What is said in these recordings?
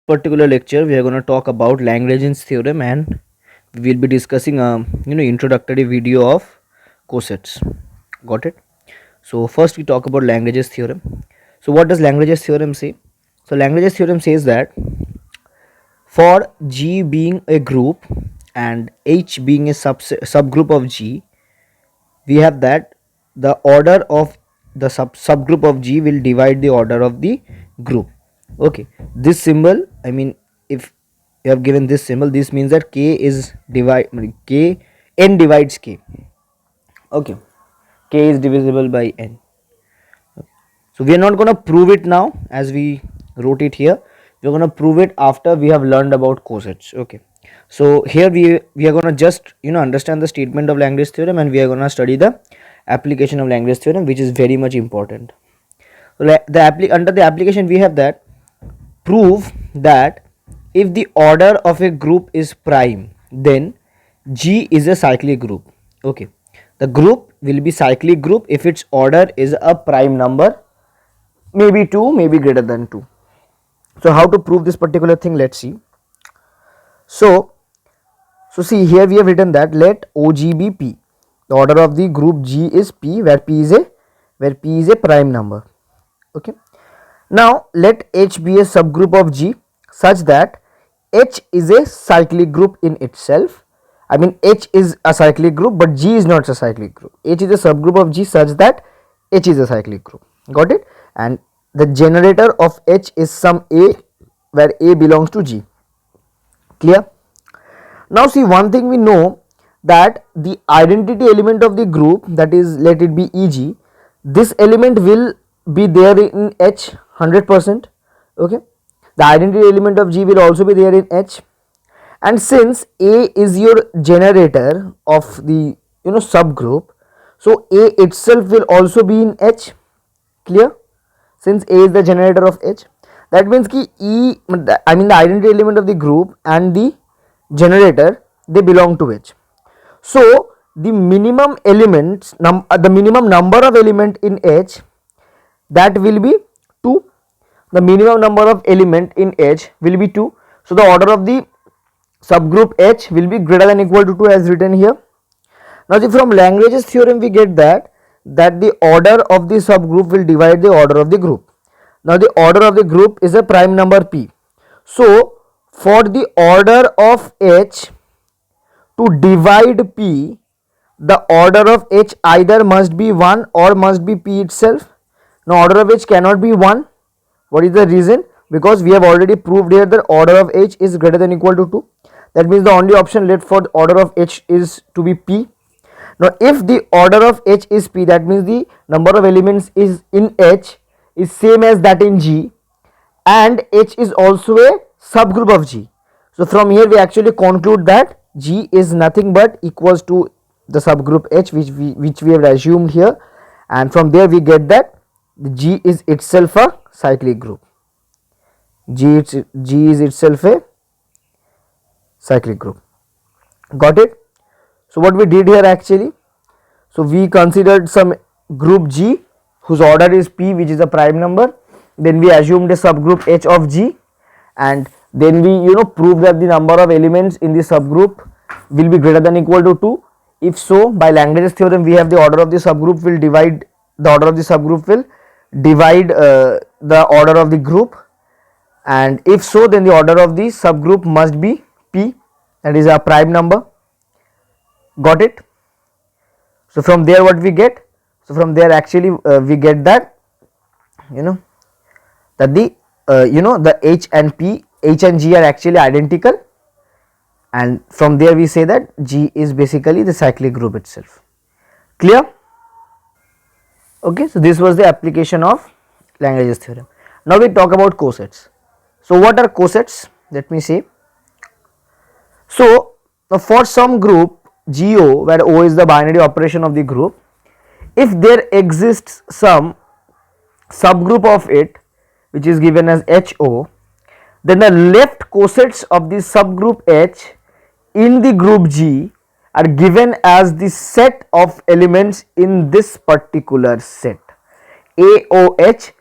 Particular lecture we are going to talk about Lagrange's theorem, and we will be discussing a introductory video of cosets. Got it? So first we talk about Lagrange's theorem. So what does Lagrange's theorem say? So Lagrange's theorem says that for G being a group and H being a subgroup of G, we have that the order of the subgroup of G will divide the order of the group. Okay, this symbol, I mean, if you have given this symbol, this means that K is divide K, n divides K. Okay, K is divisible by n. So we are not going to prove it now as we wrote it here. We are going to prove it after we have learned about cosets. Okay, so here we are going to just understand the statement of Lagrange theorem, and we are going to study the application of Lagrange theorem, which is very much important. So under the application we have that prove that if the order of a group is prime, then G is a cyclic group. Okay, the group will be cyclic group if its order is a prime number, maybe 2, maybe greater than 2. So how to prove this particular thing? Let's see. So see, here we have written that let OG be P. The order of the group G is P, where P is a prime number. Okay, now let H be a subgroup of G such that H is a cyclic group in itself. I mean, H is a cyclic group, but G is not a cyclic group. H is a subgroup of G such that H is a cyclic group. Got it? And the generator of H is some A, where A belongs to G. Clear? Now see, one thing we know, that the identity element of the group, that is, let it be EG, this element will be there in H 100%. Okay, the identity element of G will also be there in H, and since A is your generator of the subgroup, so A itself will also be in H. Clear? Since A is the generator of H, that means ki the identity element of the group and the generator, they belong to H. So the minimum elements, the minimum number of element in H, that will be 2. The minimum number of element in H will be 2. So the order of the subgroup H will be greater than equal to 2 as written here. Now see, from Lagrange's theorem we get that the order of the subgroup will divide the order of the group. Now the order of the group is a prime number P. So for the order of H to divide P, the order of H either must be 1 or must be P itself. Now order of H cannot be 1. What is the reason? Because we have already proved here that order of H is greater than equal to 2. That means the only option left for the order of H is to be P. Now if the order of H is P, that means the number of elements is in H is same as that in G, and H is also a subgroup of G. So from here we actually conclude that G is nothing but equals to the subgroup H, which we have assumed here, and from there we get that the G is itself a cyclic group. G is itself a cyclic group. Got it? So what we did here actually, so we considered some group G whose order is P, which is a prime number. Then we assumed a subgroup H of G, and then we proved that the number of elements in the subgroup will be greater than equal to 2. If so, by Lagrange's theorem we have the order of the subgroup will divide the order of the group, and if so, then the order of the subgroup must be P, that is a prime number. Got it? So from there what we get? So from there actually we get that that the H and G are actually identical, and from there we say that G is basically the cyclic group itself. Clear? Okay, so this was the application of Lagrange's theorem. Now we talk about cosets. So what are cosets? Let me see. So for some group GO, where O is the binary operation of the group, if there exists some subgroup of it which is given as HO, then the left cosets of the subgroup H in the group G are given as the set of elements in this particular set AOH,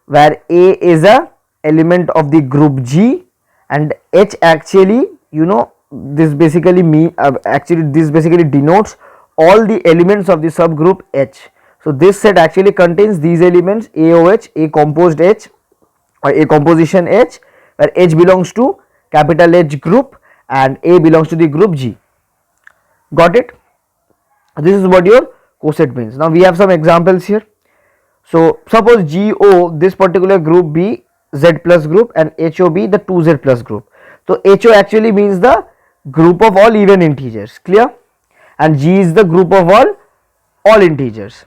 where A is a element of the group G and H actually, this basically this basically denotes all the elements of the subgroup H. So this set actually contains these elements: AOH, A composed H or A composition H, where H belongs to capital H group and A belongs to the group G. Got it? This is what your coset means. Now we have some examples here. So suppose GO, this particular group, be Z plus group, and HO be the 2Z plus group. So HO actually means the group of all even integers, clear? And G is the group of all integers.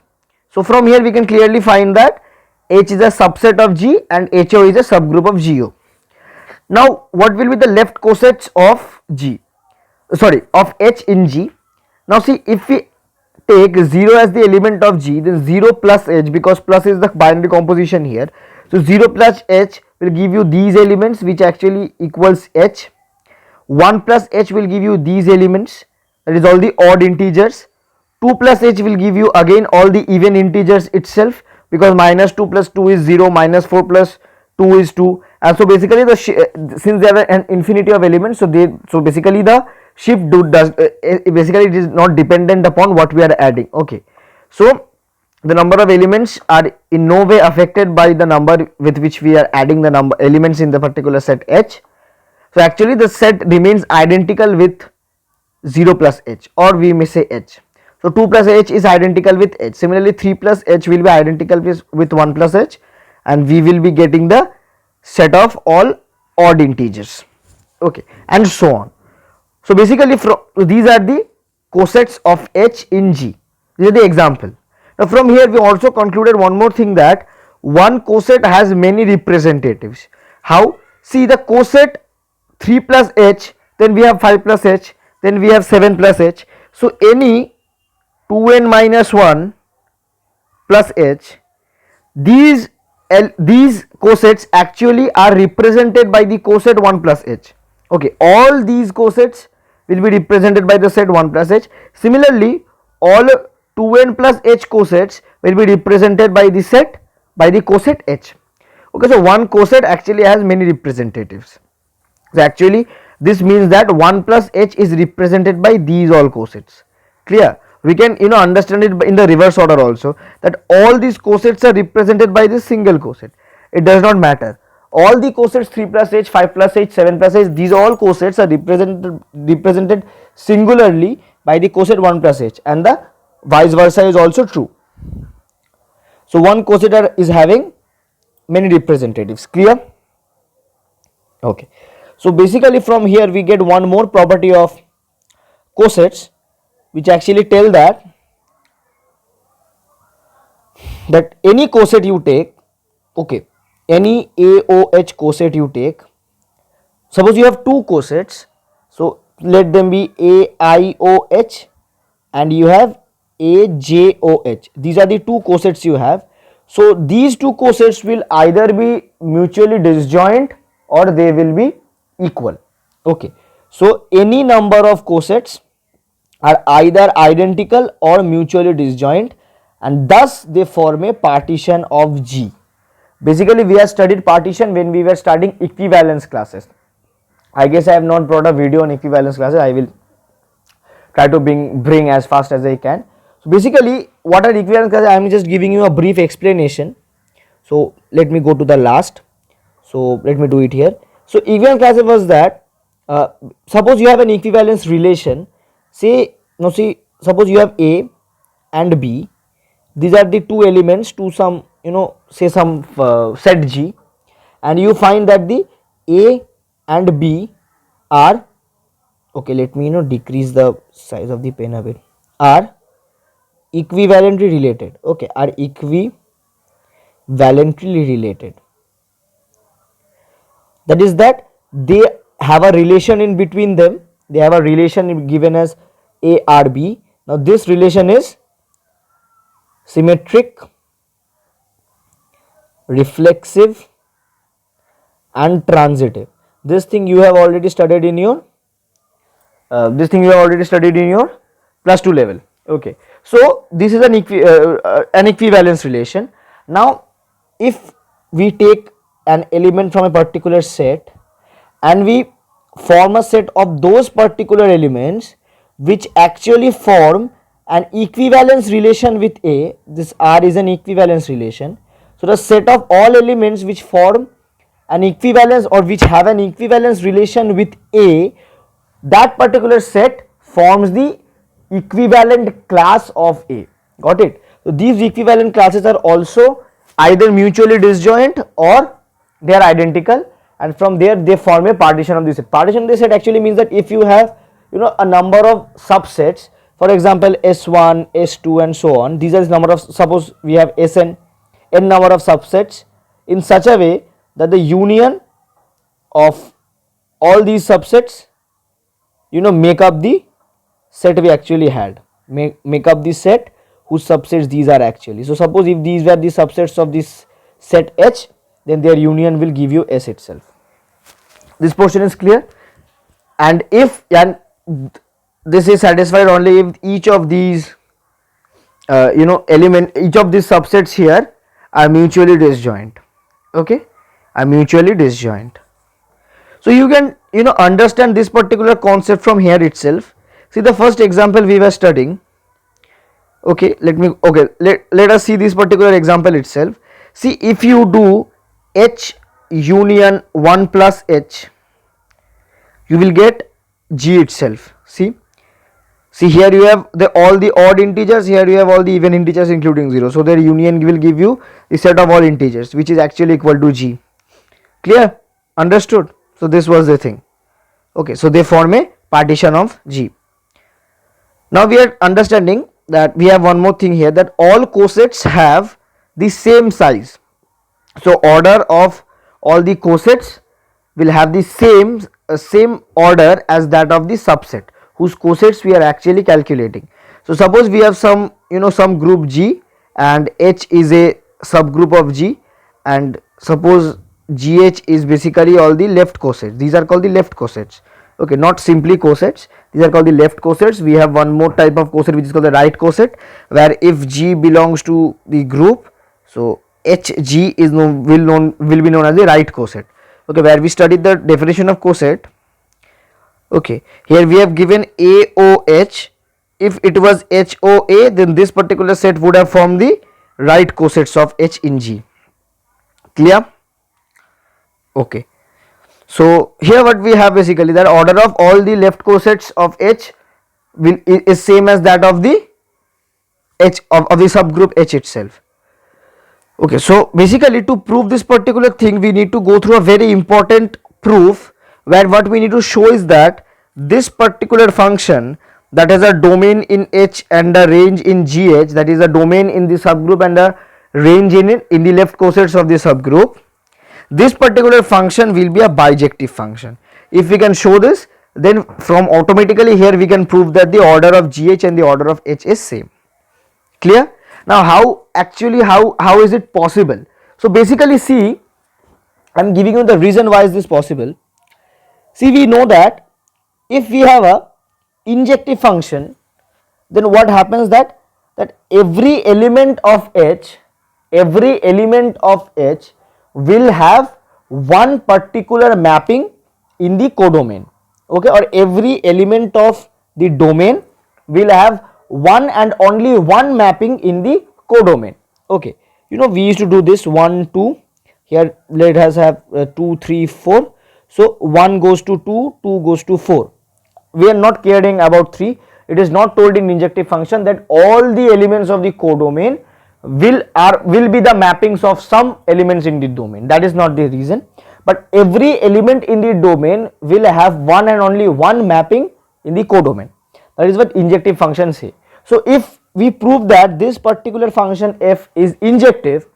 So from here we can clearly find that H is a subset of G and HO is a subgroup of GO. Now what will be the left cosets of of H in G? Now see, if we take 0 as the element of G, then 0 plus H, because plus is the binary composition here. So 0 plus H will give you these elements, which actually equals H. 1 plus H will give you these elements, that is all the odd integers. 2 plus H will give you again all the even integers itself, because minus 2 plus 2 is 0, minus 4 plus 2 is 2, and so basically since there are an infinity of elements, so basically the shift basically it is not dependent upon what we are adding. Okay, so the number of elements are in no way affected by the number with which we are adding the number elements in the particular set H. So actually the set remains identical with 0 plus H, or we may say H. So 2 plus H is identical with H. Similarly 3 plus H will be identical with 1 plus H, and we will be getting the set of all odd integers. Okay, and so on. So basically these are the cosets of H in G. This is the example. Now from here we also concluded one more thing, that one coset has many representatives. How? See, the coset 3 plus H, then we have 5 plus H, then we have 7 plus H. So any 2n minus 1 plus H, these cosets actually are represented by the coset 1 plus H. Okay, all these cosets will be represented by the set 1 plus H. Similarly, all 2n plus H cosets will be represented by the coset H. Okay, so one coset actually has many representatives. So actually this means that 1 plus H is represented by these all cosets. Clear? We can understand it in the reverse order also, that all these cosets are represented by this single coset. It does not matter. All the cosets 3 plus H, 5 plus H, 7 plus H, these all cosets are represented singularly by the coset 1 plus H, and the vice versa is also true. So one coset is having many representatives. Clear? Okay. So basically from here we get one more property of cosets, which actually tell that any coset you take, okay, any AOH coset you take, suppose you have two cosets, so let them be AIOH and you have AJOH. These are the two cosets you have. So these two cosets will either be mutually disjoint or they will be equal. Okay, so any number of cosets are either identical or mutually disjoint, and thus they form a partition of G. Basically we have studied partition when we were studying equivalence classes. I guess I have not brought a video on equivalence classes. I will try to bring as fast as I can. So basically what are equivalence classes? I am just giving you a brief explanation. So let me go to the last. So let me do it here. So equivalence classes was that suppose you have an equivalence relation. Suppose you have A and B. These are the two elements to some say some set G, and you find that the A and B are, okay, let me decrease the size of the pen a bit, are equivalently related. Okay, are equivalently related. That is that they have a relation in between them. They have a relation given as A R B. Now this relation is symmetric, reflexive and transitive. This thing you have already studied in your plus 2 level. Okay, so this is an equivalence relation. Now if we take an element from a particular set and we form a set of those particular elements which actually form an equivalence relation with A. This R is an equivalence relation. So the set of all elements which form an equivalence or which have an equivalence relation with A, that particular set forms the equivalent class of A. Got it? So these equivalent classes are also either mutually disjoint or they are identical, and from there they form a partition of this set. Partition of this set actually means that if you have a number of subsets, for example S1, S2 and so on, these are the number of, suppose we have Sn, n number of subsets, in such a way that the union of all these subsets make up the set we actually had, make up the set whose subsets these are actually. So suppose if these were the subsets of this set H, then their union will give you S itself. This portion is clear, and if this is satisfied only if each of these each of these subsets here are mutually disjoint. Okay, are mutually disjoint. So you can understand this particular concept from here itself. See the first example we were studying. Okay, let us see this particular example itself. See, if you do H union 1 plus H, you will get G itself. See here you have all the odd integers, here you have all the even integers including 0. So their union will give you the set of all integers which is actually equal to G. Clear? Understood? So this was the thing. Okay, so they form a partition of G. Now we are understanding that we have one more thing here, that all cosets have the same size. So order of all the cosets will have the same order as that of the subset whose cosets we are actually calculating. So suppose we have some some group G and H is a subgroup of G, and suppose GH is basically all the left cosets. These are called the left cosets. Okay, not simply cosets, these are called the left cosets. We have one more type of coset which is called the right coset, where if G belongs to the group, so HG is will be known as the right coset. Okay, where we studied the definition of coset. Okay, here we have given AOH. If it was HOA, then this particular set would have formed the right cosets of H in G. Clear? Okay, so here what we have basically, that order of all the left cosets of H is same as that of the H of the subgroup H itself. Okay, so basically to prove this particular thing we need to go through a very important proof, where what we need to show is that this particular function that has a domain in H and a range in GH, that is a domain in the subgroup and a range in the left cosets of the subgroup, this particular function will be a bijective function. If we can show this, then from automatically here we can prove that the order of GH and the order of H is same. Clear? Now how is it possible? So basically, see, I am giving you the reason why is this possible. See, we know that if we have a injective function, then what happens that every element of H will have one particular mapping in the codomain. Okay, or every element of the domain will have one and only one mapping in the codomain. Okay, we used to do this 1 2, here let us have 2 3 4. So 1 goes to 2, 2 goes to 4. We are not caring about 3. It is not told in injective function that all the elements of the codomain will be the mappings of some elements in the domain. That is not the reason, but every element in the domain will have one and only one mapping in the codomain. That is what injective functions say. So if we prove that this particular function f is injective,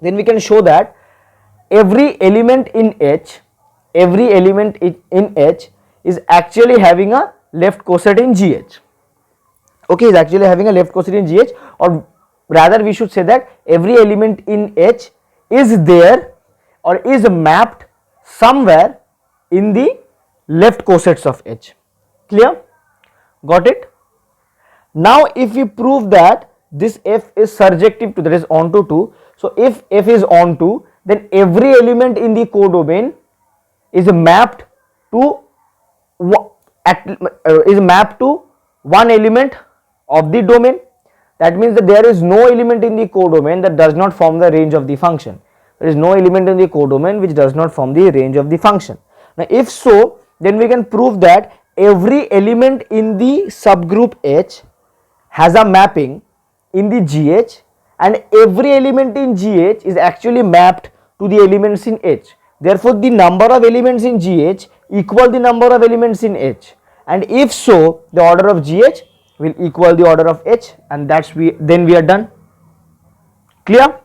then we can show that every element in H is actually having a left coset in GH. Okay, is actually having a left coset in GH, or rather we should say that every element in H is there or is mapped somewhere in the left cosets of H. Clear? Got it? Now if we prove that this f is surjective to, that is onto 2, so if f is onto, then every element in the codomain is mapped to is mapped to one element of the domain. That means that there is no element in the codomain that does not form the range of the function. There is no element in the codomain which does not form the range of the function. Now if so, then we can prove that every element in the subgroup H has a mapping in the GH, and every element in GH is actually mapped to the elements in H. Therefore the number of elements in GH equal the number of elements in H, and if so, the order of GH will equal the order of H, and then we are done. Clear?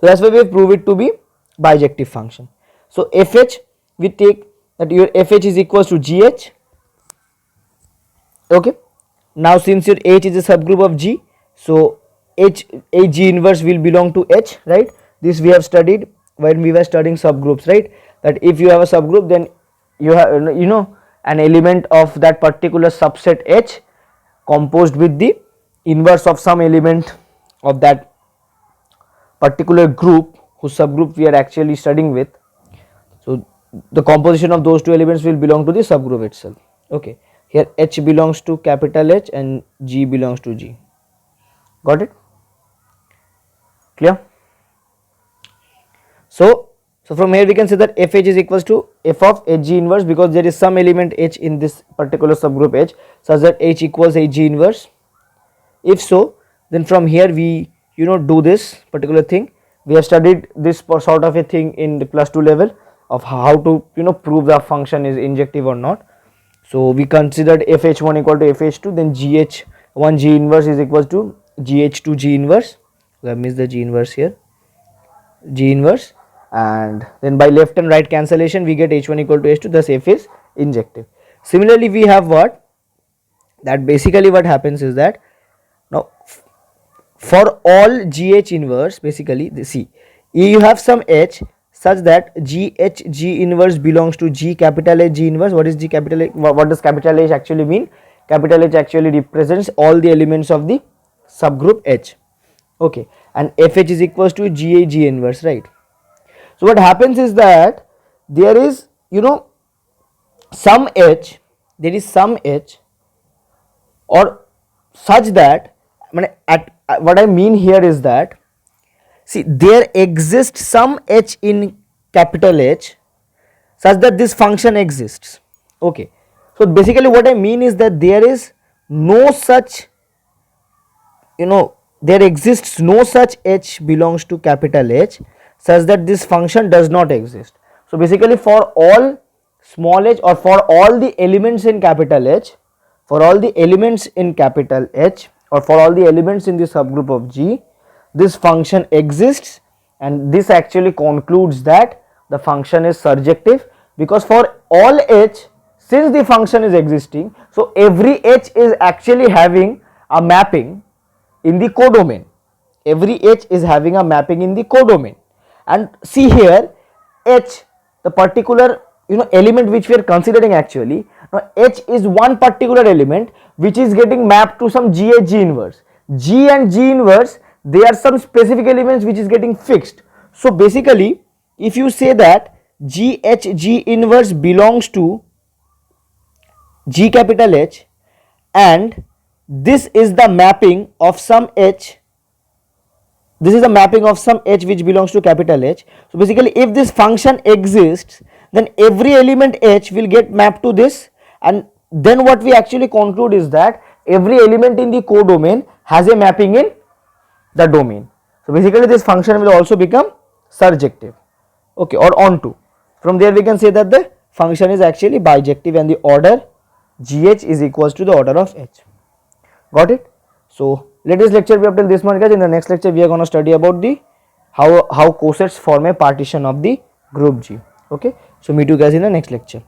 So that's why we have proved it to be bijective function. So fh, we take that your fh is equals to gh. Okay, now since your H is a subgroup of G, so a G inverse will belong to H, right? This we have studied when we were studying subgroups, right? That if you have a subgroup, then you have an element of that particular subset H composed with the inverse of some element of that particular group whose subgroup we are actually studying with. So the composition of those two elements will belong to the subgroup itself. Okay, here H belongs to capital H and G belongs to G. Got it? Clear? So from here we can say that fh is equals to f of hg inverse, because there is some element h in this particular subgroup H such that h equals hg inverse. If so, then from here we do this particular thing. We have studied this sort of a thing in the +2 level of how to prove the function is injective or not. So we considered fh1 equal to fh2, then gh1 g inverse is equals to gh2 g inverse. I missed the g inverse here, g inverse, and then by left and right cancellation we get h1 equal to h2, thus f is injective. Similarly we have what, that basically what happens is that now for all gh inverse, basically see, you have some h such that gh g inverse belongs to G capital H G inverse. What is G capital H? What does capital H actually mean? Capital H actually represents all the elements of the subgroup H. Okay, and fh is equals to Ga G inverse, right? So what happens is that there is some H, there is some H, or such that what I mean here is that, see, there exists some H in capital H such that this function exists. Okay, so basically what I mean is that there is no such, there exists no such H belongs to capital H such that this function does not exist. So basically for all small h, or for all the elements in capital H, for all the elements in capital H, or for all the elements in the subgroup of G, this function exists, and this actually concludes that the function is surjective, because for all h, since the function is existing, so every h is actually having a mapping in the codomain. Every h is having a mapping in the codomain, and see here h, the particular element which we are considering actually, now h is one particular element which is getting mapped to some G G inverse. G and G inverse, they are some specific elements which is getting fixed. So basically if you say that GH G inverse belongs to G capital H, and this is the mapping of some H, this is the mapping of some H which belongs to capital H. So basically if this function exists, then every element H will get mapped to this, and then what we actually conclude is that every element in the codomain has a mapping in the domain. So basically this function will also become surjective, okay, or onto. From there we can say that the function is actually bijective and the order gh is equals to the order of h. Got it? So let this lecture be up till this much, guys. In the next lecture we are going to study about the how cosets form a partition of the group G. Okay, so meet you guys in the next lecture.